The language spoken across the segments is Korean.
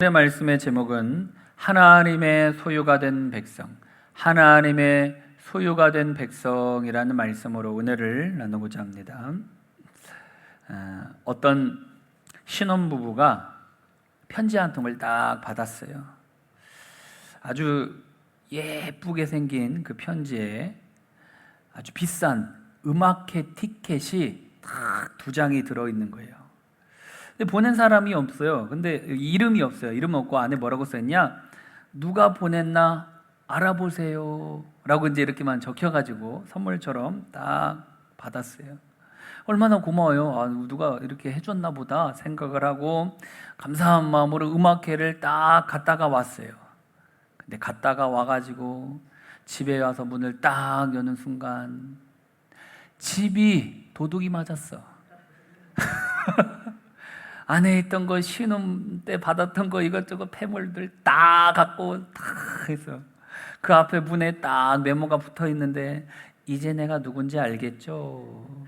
오늘의 말씀의 제목은 하나님의 소유가 된 백성, 하나님의 소유가 된 백성이라는 말씀으로 은혜를 나누고자 합니다. 어떤 신혼부부가 편지 한 통을 딱 받았어요. 아주 예쁘게 생긴 그 편지에 아주 비싼 음악회 티켓이 딱 2장이 들어있는 거예요. 근데 보낸 사람이 없어요. 근데 이름이 없어요. 이름 없고 안에 뭐라고 써있냐? 누가 보냈나 알아보세요 라고 이제 이렇게만 적혀가지고 선물처럼 딱 받았어요. 얼마나 고마워요. 누가 이렇게 해줬나 보다 생각을 하고 감사한 마음으로 음악회를 딱 갔다가 왔어요. 근데 갔다가 와가지고 집에 와서 문을 딱 여는 순간 집이 도둑이 맞았어. 안에 있던 거, 신혼 때 받았던 거 이것저것 폐물들 다 갖고 다 해서 그 앞에 문에 딱 메모가 붙어 있는데 이제 내가 누군지 알겠죠?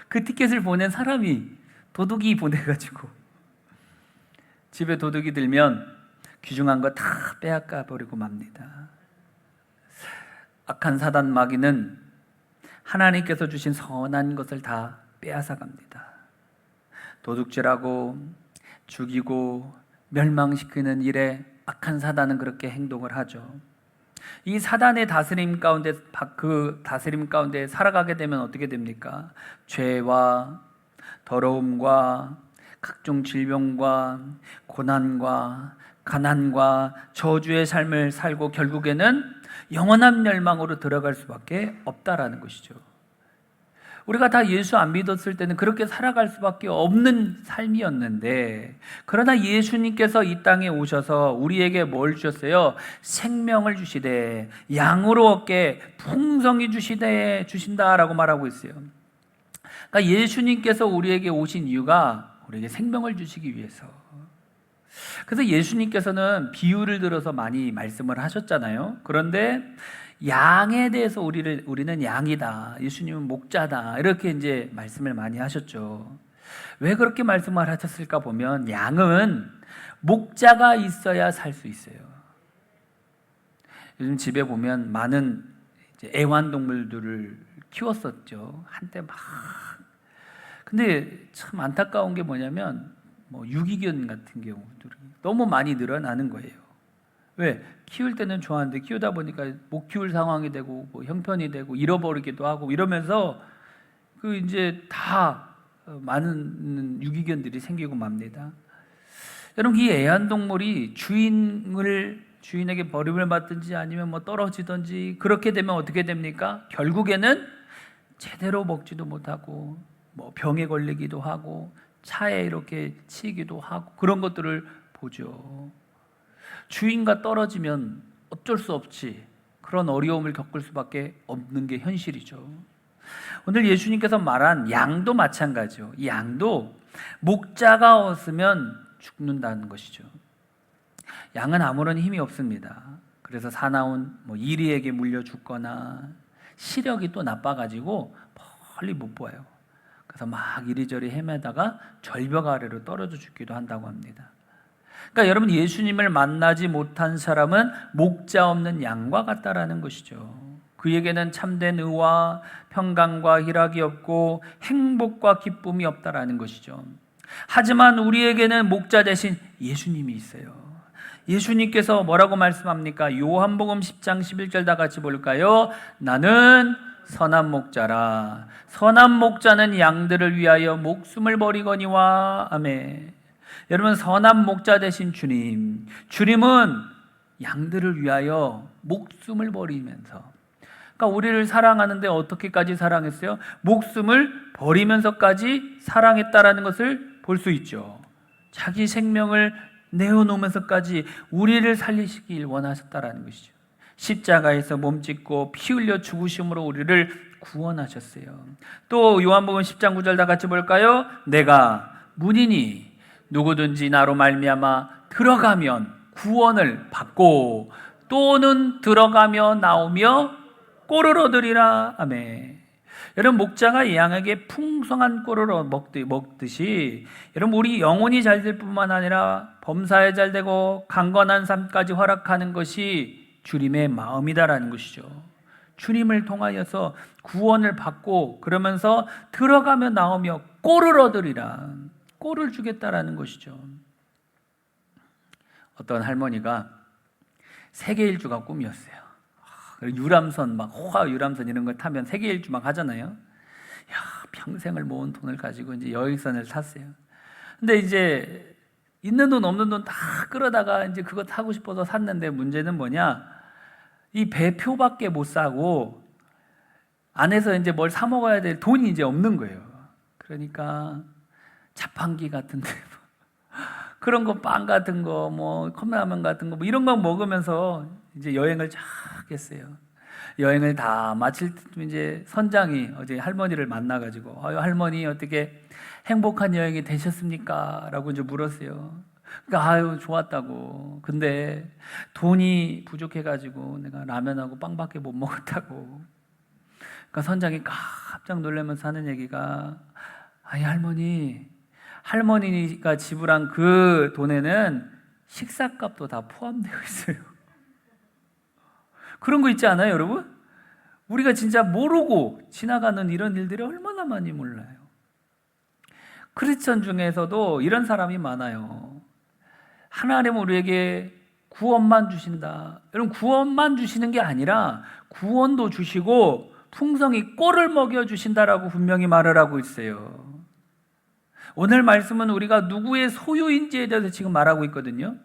그 티켓을 보낸 사람이 도둑이 보내가지고 집에 도둑이 들면 귀중한 거 다 빼앗가 버리고 맙니다. 악한 사단 마귀는 하나님께서 주신 선한 것을 다 빼앗아 갑니다. 도둑질하고 죽이고 멸망시키는 일에 악한 사단은 그렇게 행동을 하죠. 이 사단의 다스림 가운데, 그 다스림 가운데 살아가게 되면 어떻게 됩니까? 죄와 더러움과 각종 질병과 고난과 가난과 저주의 삶을 살고 결국에는 영원한 멸망으로 들어갈 수밖에 없다라는 것이죠. 우리가 다 예수 안 믿었을 때는 그렇게 살아갈 수밖에 없는 삶이었는데, 그러나 예수님께서 이 땅에 오셔서 우리에게 뭘 주셨어요? 생명을 주시되 양으로 얻게 풍성히 주신다라고 말하고 있어요. 그러니까 예수님께서 우리에게 오신 이유가 우리에게 생명을 주시기 위해서. 그래서 예수님께서는 비유를 들어서 많이 말씀을 하셨잖아요. 그런데 양에 대해서 우리는 양이다, 예수님은 목자다, 이렇게 이제 말씀을 많이 하셨죠. 왜 그렇게 말씀을 하셨을까 보면 양은 목자가 있어야 살 수 있어요. 요즘 집에 보면 많은 이제 애완동물들을 키웠었죠. 한때 막. 근데 참 안타까운 게 뭐냐면 유기견 같은 경우들이 너무 많이 늘어나는 거예요. 왜? 키울 때는 좋았는데 키우다 보니까 못 키울 상황이 되고 형편이 되고 잃어버리기도 하고 이러면서 그 이제 다 많은 유기견들이 생기고 맙니다. 여러분, 이 애완동물이 주인에게 버림을 받든지 아니면 떨어지든지 그렇게 되면 어떻게 됩니까? 결국에는 제대로 먹지도 못하고 병에 걸리기도 하고 차에 이렇게 치이기도 하고 그런 것들을 보죠. 주인과 떨어지면 어쩔 수 없이 그런 어려움을 겪을 수밖에 없는 게 현실이죠. 오늘 예수님께서 말한 양도 마찬가지죠. 이 양도 목자가 없으면 죽는다는 것이죠. 양은 아무런 힘이 없습니다. 그래서 사나운 이리에게 물려 죽거나 시력이 또 나빠가지고 멀리 못 보아요. 그래서 막 이리저리 헤매다가 절벽 아래로 떨어져 죽기도 한다고 합니다. 그러니까 여러분, 예수님을 만나지 못한 사람은 목자 없는 양과 같다라는 것이죠. 그에게는 참된 의와 평강과 희락이 없고 행복과 기쁨이 없다라는 것이죠. 하지만 우리에게는 목자 대신 예수님이 있어요. 예수님께서 뭐라고 말씀합니까? 요한복음 10장 11절 다 같이 볼까요? 나는 선한 목자라. 선한 목자는 양들을 위하여 목숨을 버리거니와. 아멘. 여러분, 선한 목자 되신 주님은 양들을 위하여 목숨을 버리면서, 그러니까 우리를 사랑하는데 어떻게까지 사랑했어요? 목숨을 버리면서까지 사랑했다라는 것을 볼 수 있죠. 자기 생명을 내어놓으면서까지 우리를 살리시길 원하셨다라는 것이죠. 십자가에서 몸짓고 피 흘려 죽으심으로 우리를 구원하셨어요. 또 요한복음 10장 9절 다 같이 볼까요? 내가 문이니 누구든지 나로 말미암아 들어가면 구원을 받고 또는 들어가며 나오며 꼴을 얻으리라. 아멘. 여러분, 목자가 양에게 풍성한 꼴을 먹듯이 여러분, 우리 영혼이 잘 될 뿐만 아니라 범사에 잘 되고 강건한 삶까지 허락하는 것이 주님의 마음이다라는 것이죠. 주님을 통하여서 구원을 받고 그러면서 들어가며 나오며 꼴을 얻으리라, 꼴을 주겠다라는 것이죠. 어떤 할머니가 세계 일주가 꿈이었어요. 유람선, 막 호화 유람선 이런 걸 타면 세계 일주 막 하잖아요. 야, 평생을 모은 돈을 가지고 이제 여행선을 탔어요. 근데 이제 있는 돈 없는 돈 다 끌어다가 이제 그거 타고 싶어서 샀는데, 문제는 뭐냐? 이 배표밖에 못 사고 안에서 이제 뭘 사 먹어야 될 돈이 이제 없는 거예요. 그러니까 자판기 같은데 그런 거, 빵 같은 거, 뭐 컵라면 같은 거, 뭐 이런 거 먹으면서 이제 여행을 쫙 했어요. 여행을 다 마칠 때 이제 선장이 어제 할머니를 만나가지고, 아유 할머니 어떻게 행복한 여행이 되셨습니까? 라고 이제 물었어요. 그러니까 아유 좋았다고. 근데 돈이 부족해가지고 내가 라면하고 빵밖에 못 먹었다고. 그러니까 선장이 깜짝 놀라면서 하는 얘기가, 아니 할머니가 지불한 그 돈에는 식사값도 다 포함되어 있어요. 그런 거 있지 않아요, 여러분? 우리가 진짜 모르고 지나가는 이런 일들이 얼마나 많이 몰라요. 크리스천 중에서도 이런 사람이 많아요. 하나님은 우리에게 구원만 주신다. 여러분, 구원만 주시는 게 아니라 구원도 주시고 풍성히 꼴을 먹여주신다라고 분명히 말을 하고 있어요. 오늘 말씀은 우리가 누구의 소유인지에 대해서 지금 말하고 있거든요.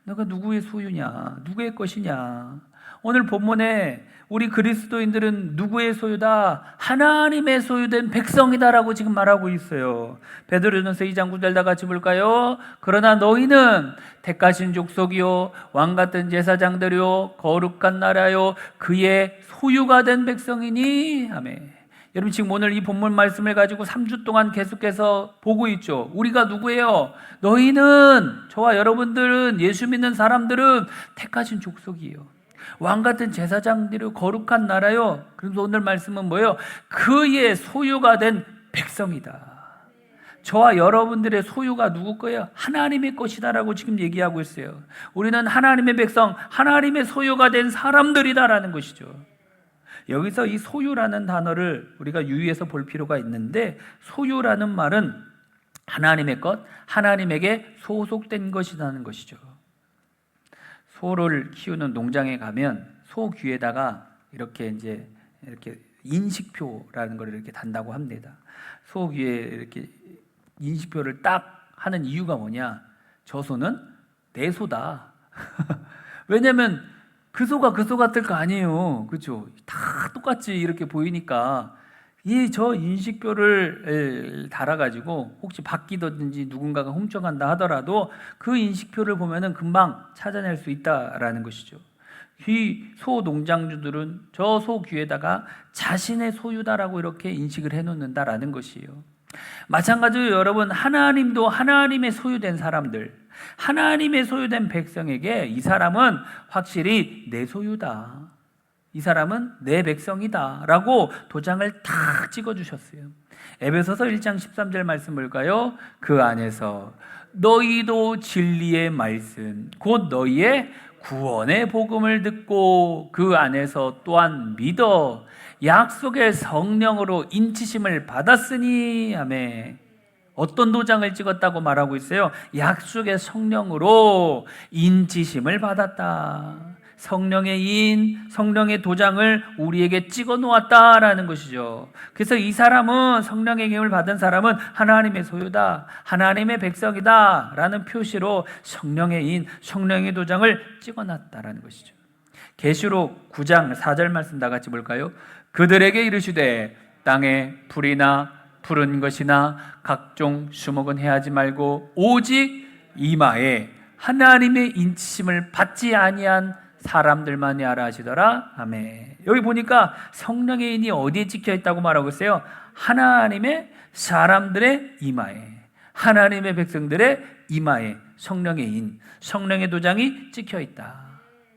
너가 누구의 소유냐? 누구의 것이냐? 오늘 본문에 우리 그리스도인들은 누구의 소유다? 하나님의 소유된 백성이다라고 지금 말하고 있어요. 베드로전서 2장 9절 다 같이 볼까요? 그러나 너희는 택하신 족속이요 왕같은 제사장들이요 거룩한 나라요 그의 소유가 된 백성이니. 아멘. 여러분, 지금 오늘 이 본문 말씀을 가지고 3주 동안 계속해서 보고 있죠. 우리가 누구예요? 너희는, 저와 여러분들은, 예수 믿는 사람들은 택하신 족속이에요. 왕같은 제사장들이요 거룩한 나라요. 그래서 오늘 말씀은 뭐예요? 그의 소유가 된 백성이다. 저와 여러분들의 소유가 누구 거예요? 하나님의 것이다라고 지금 얘기하고 있어요. 우리는 하나님의 백성, 하나님의 소유가 된 사람들이다라는 것이죠. 여기서 이 소유라는 단어를 우리가 유의해서 볼 필요가 있는데, 소유라는 말은 하나님의 것, 하나님에게 소속된 것이라는 것이죠. 소를 키우는 농장에 가면 소 귀에다가 이렇게 인식표라는 걸 이렇게 단다고 합니다. 소 귀에 이렇게 인식표를 딱 하는 이유가 뭐냐? 저 소는 내 소다. 왜냐면 그 소가 그 소 같을 거 아니에요. 그렇죠? 다 똑같이 이렇게 보이니까 저 인식표를 달아가지고 혹시 바뀌든지 누군가가 훔쳐간다 하더라도 그 인식표를 보면은 금방 찾아낼 수 있다라는 것이죠. 이 소 농장주들은 저 소 귀에다가 자신의 소유다라고 이렇게 인식을 해놓는다라는 것이에요. 마찬가지로 여러분, 하나님도 하나님의 소유된 사람들, 하나님의 소유된 백성에게 이 사람은 확실히 내 소유다, 이 사람은 내 백성이다 라고 도장을 탁 찍어주셨어요. 에베소서 1장 13절 말씀 볼까요? 그 안에서 너희도 진리의 말씀 곧 너희의 구원의 복음을 듣고 그 안에서 또한 믿어 약속의 성령으로 인치심을 받았으니. 아멘. 어떤 도장을 찍었다고 말하고 있어요? 약속의 성령으로 인치심을 받았다. 성령의 인, 성령의 도장을 우리에게 찍어 놓았다라는 것이죠. 그래서 이 사람은, 성령의 힘을 받은 사람은 하나님의 소유다, 하나님의 백성이다 라는 표시로 성령의 인, 성령의 도장을 찍어 놨다라는 것이죠. 계시록 9장 4절 말씀 다 같이 볼까요? 그들에게 이르시되 땅에 불이나 푸른 것이나 각종 수목은 해하지 말고 오직 이마에 하나님의 인치심을 받지 아니한 사람들만이 알아 하시더라. 아멘. 여기 보니까 성령의 인이 어디에 찍혀 있다고 말하고 있어요? 하나님의 사람들의 이마에, 하나님의 백성들의 이마에 성령의 인, 성령의 도장이 찍혀 있다.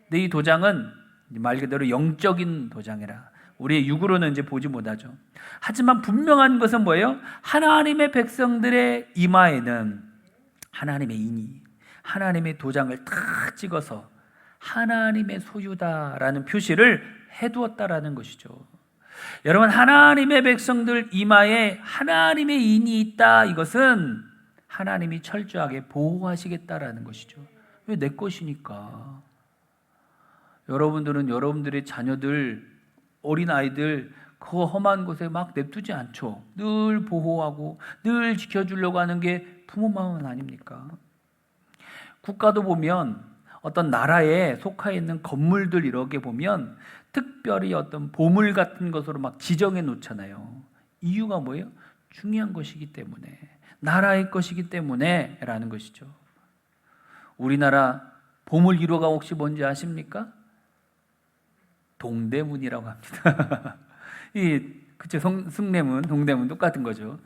근데 이 도장은 말 그대로 영적인 도장이라, 우리의 육으로는 이제 보지 못하죠. 하지만 분명한 것은 뭐예요? 하나님의 백성들의 이마에는 하나님의 인이, 하나님의 도장을 탁 찍어서 하나님의 소유다라는 표시를 해두었다라는 것이죠. 여러분, 하나님의 백성들 이마에 하나님의 인이 있다, 이것은 하나님이 철저하게 보호하시겠다라는 것이죠. 왜? 내 것이니까. 여러분들은 여러분들의 자녀들, 어린아이들 그 험한 곳에 막 냅두지 않죠. 늘 보호하고 늘 지켜주려고 하는 게 부모 마음은 아닙니까? 국가도 보면 어떤 나라에 속해 있는 건물들 이렇게 보면 특별히 어떤 보물 같은 것으로 막 지정해 놓잖아요. 이유가 뭐예요? 중요한 것이기 때문에, 나라의 것이기 때문에 라는 것이죠. 우리나라 보물 1호가 혹시 뭔지 아십니까? 동대문이라고 합니다. 그쵸, 숭례문, 동대문 똑같은 거죠.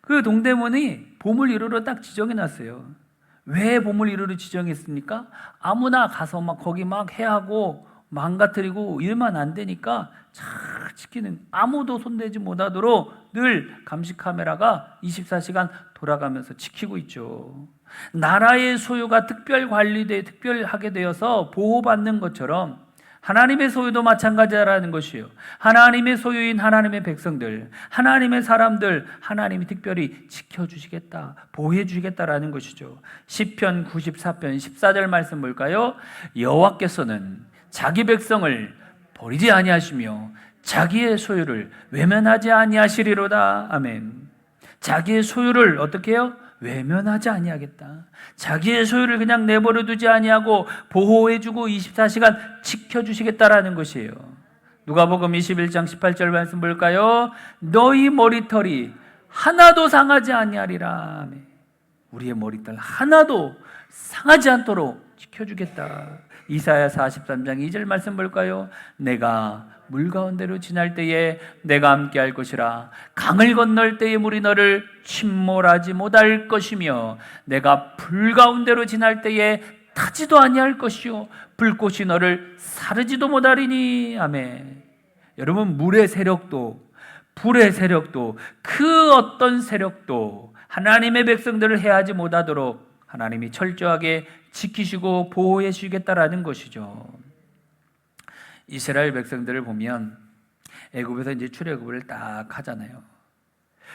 그 동대문이 보물 1호로 딱 지정해 놨어요. 왜 보물 1호로 지정했습니까? 아무나 가서 막 거기 막 해하고 망가뜨리고 이러면 안 되니까 잘 지키는, 아무도 손대지 못하도록 늘 감시 카메라가 24시간 돌아가면서 지키고 있죠. 나라의 소유가 특별하게 되어서 보호받는 것처럼 하나님의 소유도 마찬가지라는 것이에요. 하나님의 소유인 하나님의 백성들, 하나님의 사람들, 하나님이 특별히 지켜주시겠다, 보호해주시겠다라는 것이죠. 시편 94편 14절 말씀 볼까요? 여호와께서는 자기 백성을 버리지 아니하시며 자기의 소유를 외면하지 아니하시리로다. 아멘. 자기의 소유를 어떻게 해요? 외면하지 아니하겠다. 자기의 소유를 그냥 내버려 두지 아니하고 보호해주고 24시간 지켜주시겠다라는 것이에요. 누가복음 21장 18절 말씀 볼까요? 너희 머리털이 하나도 상하지 아니하리라. 우리의 머리털 하나도 상하지 않도록 지켜주겠다. 이사야 43장 2절 말씀 볼까요? 내가 물 가운데로 지날 때에 내가 함께 할 것이라. 강을 건널 때에 물이 너를 침몰하지 못할 것이며 내가 불 가운데로 지날 때에 타지도 아니할 것이요 불꽃이 너를 사르지도 못하리니. 아멘. 여러분, 물의 세력도 불의 세력도 그 어떤 세력도 하나님의 백성들을 해하지 못하도록 하나님이 철저하게 지키시고 보호해 주시겠다라는 것이죠. 이스라엘 백성들을 보면 애굽에서 이제 출애굽을 딱 하잖아요.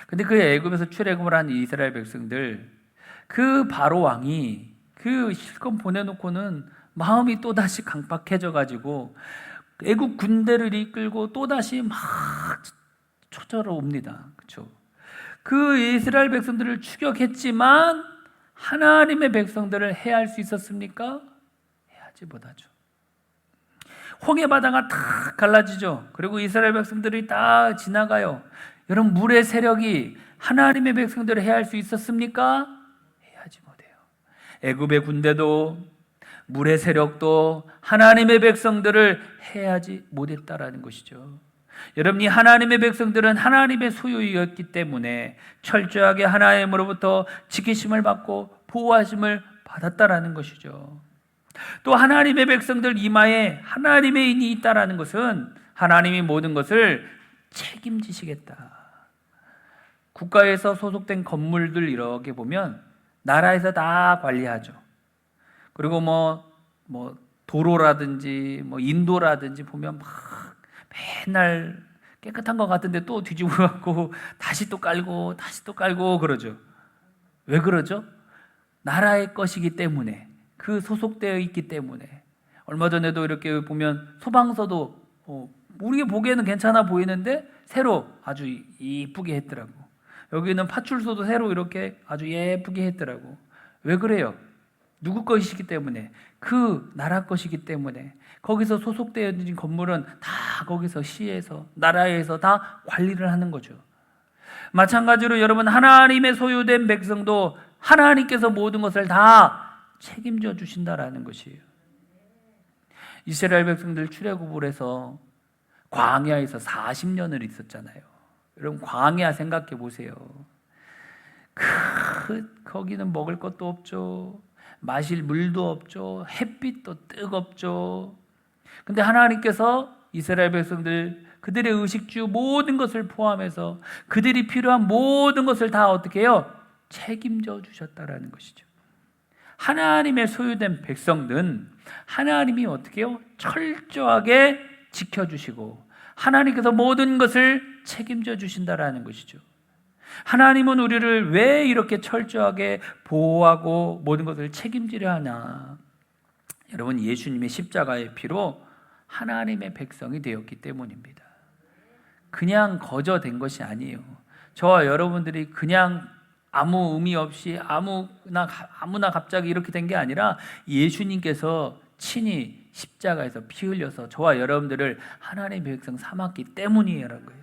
근데 그 애굽에서 출애굽을 한 이스라엘 백성들, 그 바로 왕이 그 실컷 보내놓고는 마음이 또다시 강팍해져 가지고 애굽 군대를 이끌고 또다시 막 쳐들어옵니다. 그렇죠? 그 이스라엘 백성들을 추격했지만 하나님의 백성들을 해할 수 있었습니까? 해하지 못하죠. 홍해 바다가 다 갈라지죠. 그리고 이스라엘 백성들이 다 지나가요. 여러분, 물의 세력이 하나님의 백성들을 해할 수 있었습니까? 해하지 못해요. 애굽의 군대도 물의 세력도 하나님의 백성들을 해하지 못했다라는 것이죠. 여러분, 이 하나님의 백성들은 하나님의 소유였기 때문에 철저하게 하나님으로부터 지키심을 받고 보호하심을 받았다라는 것이죠. 또 하나님의 백성들 이마에 하나님의 인이 있다라는 것은 하나님이 모든 것을 책임지시겠다. 국가에서 소속된 건물들 이렇게 보면 나라에서 다 관리하죠. 그리고 도로라든지 인도라든지 보면 막 맨날 깨끗한 것 같은데 또 뒤집어 갖고 다시 또 깔고 다시 또 깔고 그러죠. 왜 그러죠? 나라의 것이기 때문에, 그 소속되어 있기 때문에. 얼마 전에도 이렇게 보면 소방서도 우리 보기에는 괜찮아 보이는데 새로 아주 이쁘게 했더라고. 여기는 파출소도 새로 이렇게 아주 예쁘게 했더라고. 왜 그래요? 누구 것이기 때문에, 그 나라 것이기 때문에. 거기서 소속되어 있는 건물은 다 거기서 시에서, 나라에서 다 관리를 하는 거죠. 마찬가지로 여러분, 하나님의 소유된 백성도 하나님께서 모든 것을 다 책임져 주신다라는 것이에요. 이스라엘 백성들 출애굽을 해서 광야에서 40년을 있었잖아요. 여러분, 광야 생각해 보세요. 거기는 먹을 것도 없죠. 마실 물도 없죠. 햇빛도 뜨겁죠. 근데 하나님께서 이스라엘 백성들 그들의 의식주 모든 것을 포함해서 그들이 필요한 모든 것을 다 어떻게 해요? 책임져 주셨다라는 것이죠. 하나님의 소유된 백성들은 하나님이 어떻게 해요? 철저하게 지켜주시고 하나님께서 모든 것을 책임져 주신다라는 것이죠. 하나님은 우리를 왜 이렇게 철저하게 보호하고 모든 것을 책임지려 하나? 여러분, 예수님의 십자가의 피로 하나님의 백성이 되었기 때문입니다. 그냥 거저된 것이 아니에요. 저와 여러분들이 그냥 아무 의미 없이 아무나 갑자기 이렇게 된 게 아니라 예수님께서 친히 십자가에서 피 흘려서 저와 여러분들을 하나님의 백성 삼았기 때문이라는 거예요.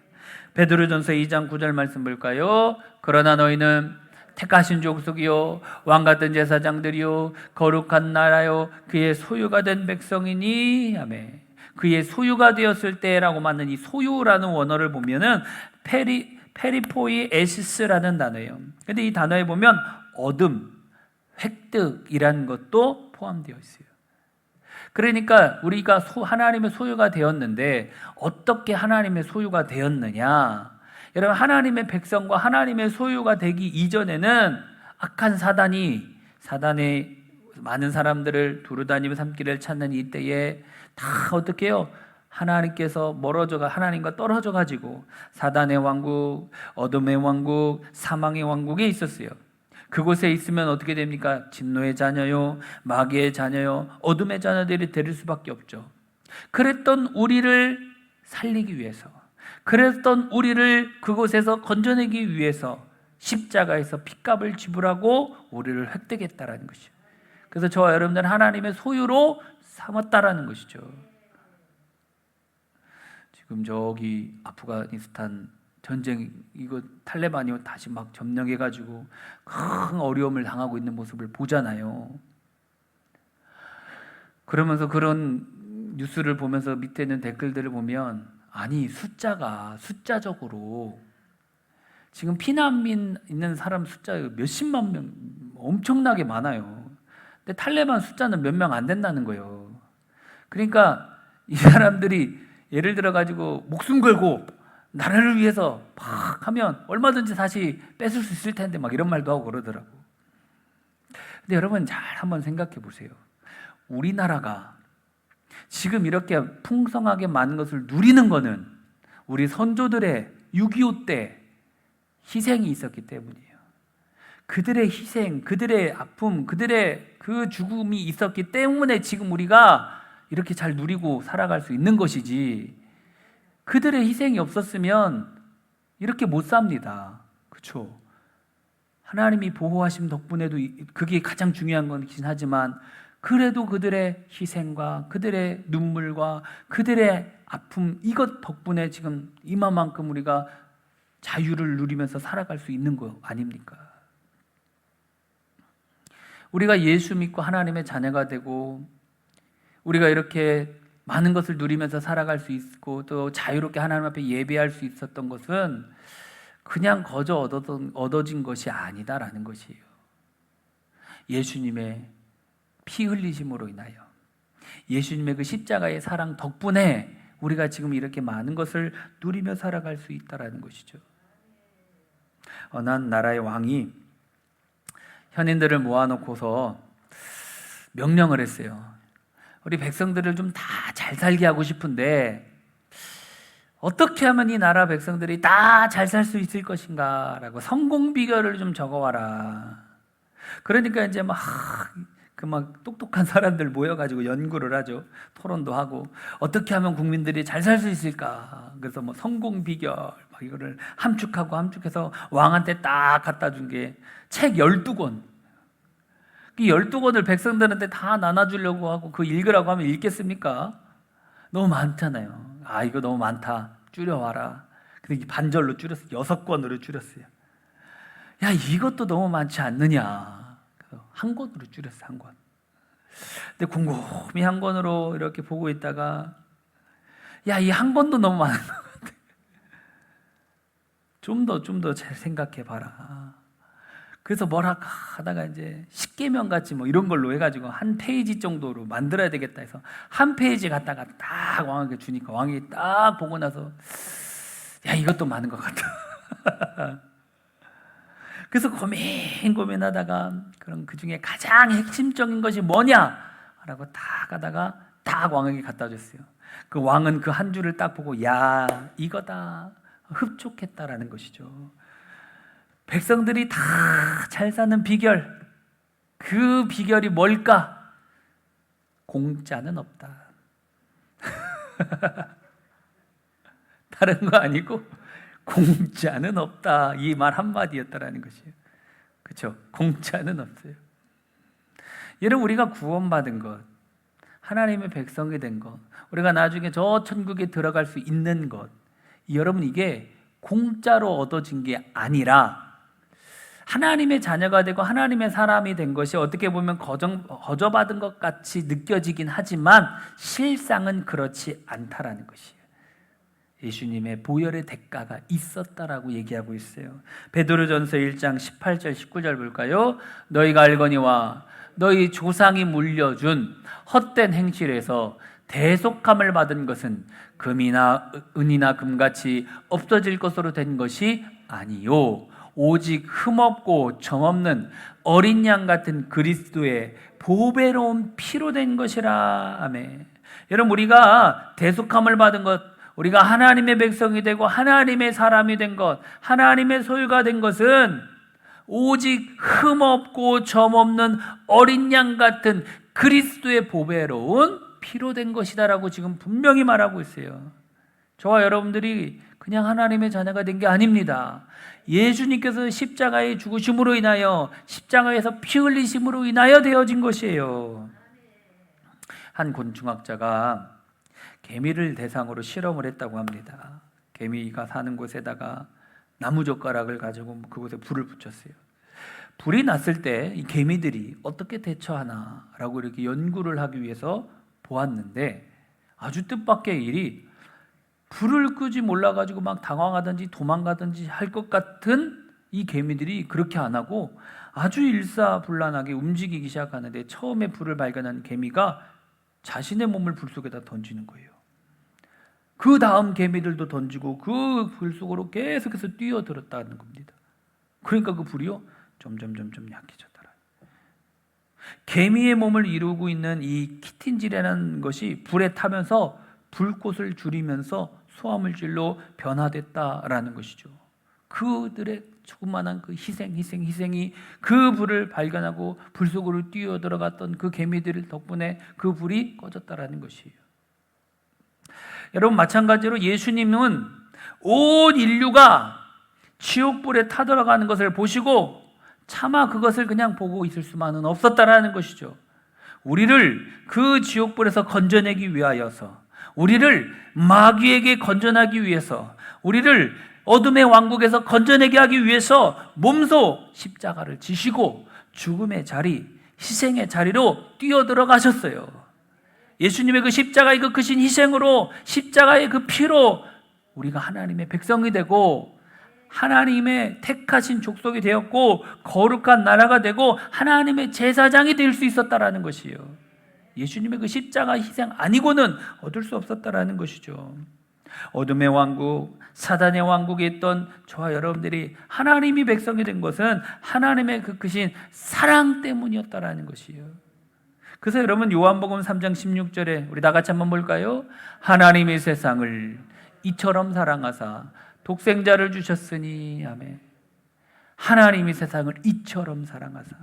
베드로전서 2장 9절 말씀 볼까요? 그러나 너희는 택하신 족속이요 왕같은 제사장들이요 거룩한 나라요 그의 소유가 된 백성이니 아멘. 그의 소유가 되었을 때라고 맞는 이 소유라는 원어를 보면은 페리포이 에시스라는 단어예요. 근데 이 단어에 보면 얻음, 획득이라는 것도 포함되어 있어요. 그러니까 우리가 하나님의 소유가 되었는데 어떻게 하나님의 소유가 되었느냐? 여러분, 하나님의 백성과 하나님의 소유가 되기 이전에는 악한 사단의 많은 사람들을 두루다니며 삶길을 찾는 이때에 다 어떻게 해요? 하나님께서 하나님과 떨어져 가지고 사단의 왕국, 어둠의 왕국, 사망의 왕국에 있었어요. 그곳에 있으면 어떻게 됩니까? 진노의 자녀요, 마귀의 자녀요, 어둠의 자녀들이 될 수밖에 없죠. 그랬던 우리를 살리기 위해서, 그랬던 우리를 그곳에서 건져내기 위해서 십자가에서 핏값을 지불하고 우리를 획득했다라는 것이죠. 그래서 저와 여러분들은 하나님의 소유로 삼았다라는 것이죠. 지금 저기 아프가니스탄 전쟁, 이거 탈레반이 다시 막 점령해가지고 큰 어려움을 당하고 있는 모습을 보잖아요. 그러면서 그런 뉴스를 보면서 밑에 있는 댓글들을 보면 아니 숫자적으로 지금 피난민 있는 사람 숫자가 몇십만 명 엄청나게 많아요. 근데 탈레반 숫자는 몇 명 안 된다는 거예요. 그러니까 이 사람들이 예를 들어 가지고 목숨 걸고 나라를 위해서 막 하면 얼마든지 다시 뺏을 수 있을 텐데 막 이런 말도 하고 그러더라고. 근데 여러분 잘 한번 생각해 보세요. 우리나라가 지금 이렇게 풍성하게 많은 것을 누리는 거는 우리 선조들의 6.25 때 희생이 있었기 때문이에요. 그들의 희생, 그들의 아픔, 그들의 그 죽음이 있었기 때문에 지금 우리가 이렇게 잘 누리고 살아갈 수 있는 것이지, 그들의 희생이 없었으면 이렇게 못 삽니다. 그렇죠? 하나님이 보호하심 덕분에도 그게 가장 중요한 것이긴 하지만 그래도 그들의 희생과 그들의 눈물과 그들의 아픔, 이것 덕분에 지금 이만큼 우리가 자유를 누리면서 살아갈 수 있는 거 아닙니까? 우리가 예수 믿고 하나님의 자녀가 되고 우리가 이렇게 많은 것을 누리면서 살아갈 수 있고 또 자유롭게 하나님 앞에 예배할 수 있었던 것은 그냥 거저 얻어진 것이 아니다라는 것이에요. 예수님의 피 흘리심으로 인하여, 예수님의 그 십자가의 사랑 덕분에 우리가 지금 이렇게 많은 것을 누리며 살아갈 수 있다라는 것이죠. 어느 나라의 왕이 현인들을 모아놓고서 명령을 했어요. 우리 백성들을 좀 다 잘 살게 하고 싶은데 어떻게 하면 이 나라 백성들이 다 잘 살 수 있을 것인가 라고 성공 비결을 좀 적어와라. 그러니까 이제 막 똑똑한 사람들 모여가지고 연구를 하죠. 토론도 하고 어떻게 하면 국민들이 잘 살 수 있을까. 그래서 뭐 성공 비결 막 이거를 함축해서 왕한테 딱 갖다 준 게 책 12권. 이 12권을 백성들한테 다 나눠주려고 하고 그 읽으라고 하면 읽겠습니까? 너무 많잖아요. 아, 이거 너무 많다. 줄여와라. 근데 반절로 줄였어요. 6권으로 줄였어요. 야, 이것도 너무 많지 않느냐. 그래서 한 권으로 줄였어요. 한 권. 근데 곰곰이 한 권으로 이렇게 보고 있다가 야, 이 한 권도 너무 많은 것 같아. 좀 더 잘 생각해 봐라. 그래서 뭐라 하다가 이제 십계명 같이 뭐 이런 걸로 해가지고 한 페이지 정도로 만들어야 되겠다 해서 한 페이지 갖다가 딱 왕에게 주니까 왕이 딱 보고 나서 야, 이것도 많은 것 같다. 그래서 고민하다가 그럼 그 중에 가장 핵심적인 것이 뭐냐? 라고 딱 하다가 딱 왕에게 갖다 줬어요. 그 왕은 그 한 줄을 딱 보고 야, 이거다. 흡족했다라는 것이죠. 백성들이 다 잘 사는 비결, 그 비결이 뭘까? 공짜는 없다. 다른 거 아니고 공짜는 없다. 이 말 한마디였다라는 것이에요. 그렇죠? 공짜는 없어요. 여러분, 우리가 구원받은 것, 하나님의 백성이 된 것, 우리가 나중에 저 천국에 들어갈 수 있는 것, 여러분, 이게 공짜로 얻어진 게 아니라 하나님의 자녀가 되고 하나님의 사람이 된 것이 어떻게 보면 거저받은 것 같이 느껴지긴 하지만 실상은 그렇지 않다라는 것이에요. 예수님의 보혈의 대가가 있었다라고 얘기하고 있어요. 베드로전서 1장 18절 19절 볼까요? 너희가 알거니와 너희 조상이 물려준 헛된 행실에서 대속함을 받은 것은 금이나 은이나 금같이 없어질 것으로 된 것이 아니요 오직 흠없고 점없는 어린 양 같은 그리스도의 보배로운 피로 된 것이라. 아멘. 여러분, 우리가 대속함을 받은 것, 우리가 하나님의 백성이 되고 하나님의 사람이 된 것, 하나님의 소유가 된 것은 오직 흠없고 점없는 어린 양 같은 그리스도의 보배로운 피로 된 것이다라고 지금 분명히 말하고 있어요. 저와 여러분들이 그냥 하나님의 자녀가 된 게 아닙니다. 예수님께서 십자가의 죽으심으로 인하여, 십자가에서 피 흘리심으로 인하여 되어진 것이에요. 한 곤충학자가 개미를 대상으로 실험을 했다고 합니다. 개미가 사는 곳에다가 나무젓가락을 가지고 그곳에 불을 붙였어요. 불이 났을 때 이 개미들이 어떻게 대처하나라고 이렇게 연구를 하기 위해서 보았는데 아주 뜻밖의 일이 불을 끄지 몰라가지고 막 당황하든지 도망가든지 할 것 같은 이 개미들이 그렇게 안 하고 아주 일사불란하게 움직이기 시작하는데 처음에 불을 발견한 개미가 자신의 몸을 불 속에다 던지는 거예요. 그 다음 개미들도 던지고 그 불 속으로 계속해서 뛰어들었다는 겁니다. 그러니까 그 불이요 점점 약해졌더라. 개미의 몸을 이루고 있는 이 키틴질이라는 것이 불에 타면서 불꽃을 줄이면서 소화물질로 변화됐다라는 것이죠. 그들의 조그만한 그 희생이 그 불을 발견하고 불 속으로 뛰어 들어갔던 그 개미들 덕분에 그 불이 꺼졌다라는 것이에요. 여러분, 마찬가지로 예수님은 온 인류가 지옥불에 타들어가는 것을 보시고 차마 그것을 그냥 보고 있을 수만은 없었다라는 것이죠. 우리를 그 지옥불에서 건져내기 위하여서, 우리를 마귀에게 건져내기 위해서, 우리를 어둠의 왕국에서 건져내게 하기 위해서 몸소 십자가를 지시고 죽음의 자리, 희생의 자리로 뛰어들어가셨어요. 예수님의 그 십자가의 그 크신 희생으로, 십자가의 그 피로 우리가 하나님의 백성이 되고 하나님의 택하신 족속이 되었고 거룩한 나라가 되고 하나님의 제사장이 될 수 있었다라는 것이에요. 예수님의 그 십자가 희생 아니고는 얻을 수 없었다라는 것이죠. 어둠의 왕국, 사단의 왕국에 있던 저와 여러분들이 하나님이 백성이 된 것은 하나님의 그 크신 사랑 때문이었다라는 것이에요. 그래서 여러분, 요한복음 3장 16절에 우리 다 같이 한번 볼까요? 하나님이 세상을 이처럼 사랑하사 독생자를 주셨으니. 아멘. 하나님이 세상을 이처럼 사랑하사,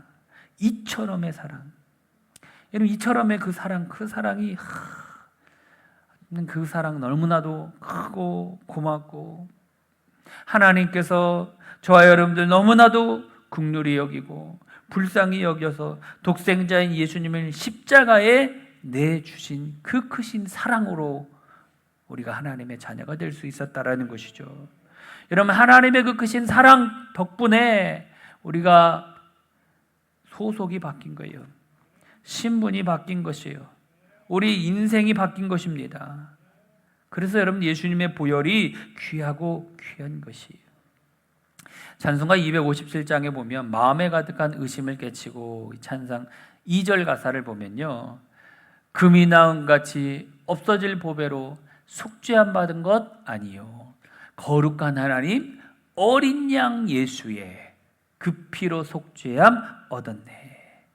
이처럼의 사랑. 여러분, 이처럼의 그 사랑, 그 사랑이 그 사랑 너무나도 크고 고맙고, 하나님께서 저와 여러분들 너무나도 긍휼히 여기고 불쌍히 여겨서 독생자인 예수님을 십자가에 내주신 그 크신 사랑으로 우리가 하나님의 자녀가 될 수 있었다라는 것이죠. 여러분, 하나님의 그 크신 사랑 덕분에 우리가 소속이 바뀐 거예요. 신분이 바뀐 것이에요. 우리 인생이 바뀐 것입니다. 그래서 여러분, 예수님의 보혈이 귀하고 귀한 것이에요. 찬송가 257장에 보면 마음에 가득한 의심을 깨치고 찬상 2절 가사를 보면요, 금이 나은같이 없어질 보배로 속죄함 받은 것 아니요 거룩한 하나님 어린 양 예수의 그 피로 속죄함 얻었네.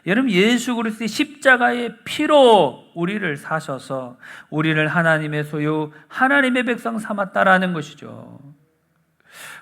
여러분, 예수 그리스도의 십자가의 피로 우리를 사셔서 우리를 하나님의 소유, 하나님의 백성 삼았다라는 것이죠.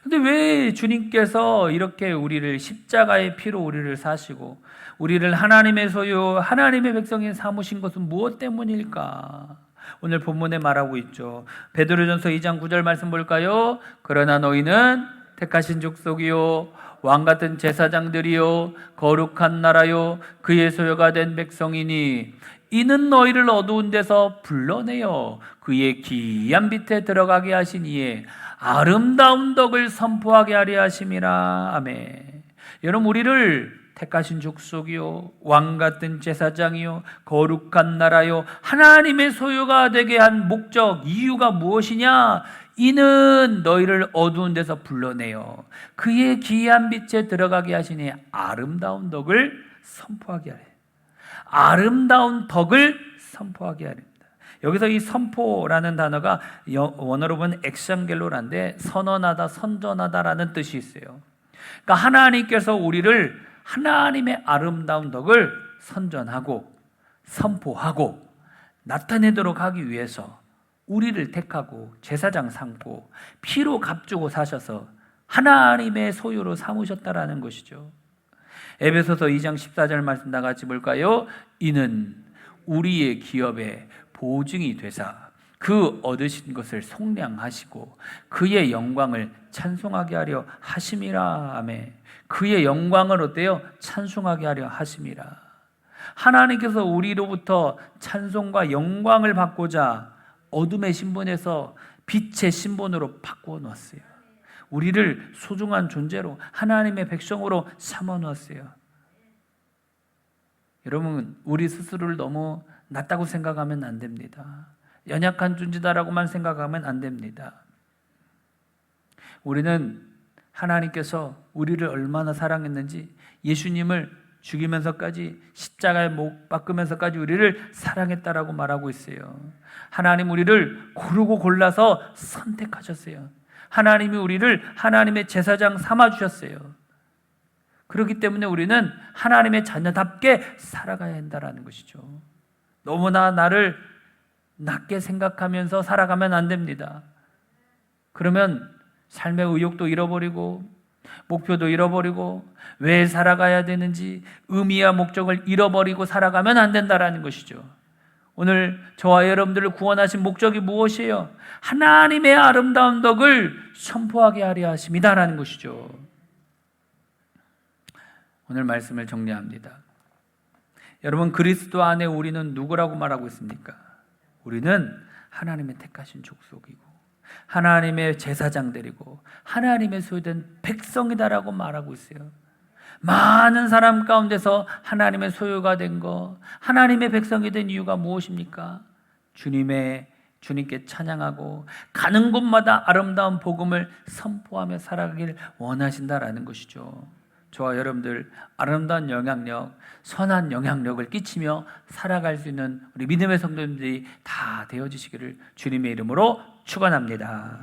근데 왜 주님께서 이렇게 우리를 십자가의 피로 우리를 사시고 우리를 하나님의 소유, 하나님의 백성이 삼으신 것은 무엇 때문일까? 오늘 본문에 말하고 있죠. 베드로전서 2장 9절 말씀 볼까요? 그러나 너희는 택하신 족속이요 왕같은 제사장들이요 거룩한 나라요 그의 소유가 된 백성이니 이는 너희를 어두운 데서 불러내어 그의 귀한 빛에 들어가게 하신 이에 아름다운 덕을 선포하게 하려 하심이라. 아멘. 여러분, 우리를 택하신 족속이요 왕같은 제사장이요 거룩한 나라요 하나님의 소유가 되게 한 목적, 이유가 무엇이냐? 이는 너희를 어두운 데서 불러내어 그의 귀한 빛에 들어가게 하시니 아름다운 덕을 선포하게 하려. 아름다운 덕을 선포하게 하렵니다. 여기서 이 선포라는 단어가 원어로 보면 엑상겔로란데 선언하다, 선전하다라는 뜻이 있어요. 그러니까 하나님께서 우리를 하나님의 아름다운 덕을 선전하고 선포하고 나타내도록 하기 위해서 우리를 택하고 제사장 삼고 피로 값주고 사셔서 하나님의 소유로 삼으셨다라는 것이죠. 에베소서 2장 14절 말씀 다 같이 볼까요? 이는 우리의 기업의 보증이 되사 그 얻으신 것을 속량하시고 그의 영광을 찬송하게 하려 하심이라. 아멘. 그의 영광을 어때요? 찬송하게 하려 하심이라. 하나님께서 우리로부터 찬송과 영광을 받고자 어둠의 신분에서 빛의 신분으로 바꾸어 놓았어요. 우리를 소중한 존재로 하나님의 백성으로 삼아 놓았어요. 여러분, 우리 스스로를 너무 낮다고 생각하면 안 됩니다. 연약한 존재다라고만 생각하면 안 됩니다. 우리는 하나님께서 우리를 얼마나 사랑했는지, 예수님을 죽이면서까지 십자가에 못 박으면서까지 우리를 사랑했다라고 말하고 있어요. 하나님 우리를 고르고 골라서 선택하셨어요. 하나님이 우리를 하나님의 제사장 삼아주셨어요. 그렇기 때문에 우리는 하나님의 자녀답게 살아가야 한다는 것이죠. 너무나 나를 낮게 생각하면서 살아가면 안 됩니다. 그러면 삶의 의욕도 잃어버리고 목표도 잃어버리고 왜 살아가야 되는지 의미와 목적을 잃어버리고 살아가면 안 된다는 것이죠. 오늘 저와 여러분들을 구원하신 목적이 무엇이에요? 하나님의 아름다운 덕을 선포하게 하려 하심이다라는 것이죠. 오늘 말씀을 정리합니다. 여러분, 그리스도 안에 우리는 누구라고 말하고 있습니까? 우리는 하나님의 택하신 족속이고 하나님의 제사장들이고 하나님의 소유된 백성이다라고 말하고 있어요. 많은 사람 가운데서 하나님의 소유가 된 거, 하나님의 백성이 된 이유가 무엇입니까? 주님께 찬양하고 가는 곳마다 아름다운 복음을 선포하며 살아가길 원하신다라는 것이죠. 저와 여러분들 아름다운 영향력, 선한 영향력을 끼치며 살아갈 수 있는 우리 믿음의 성도님들이 다 되어지시기를 주님의 이름으로 축원합니다.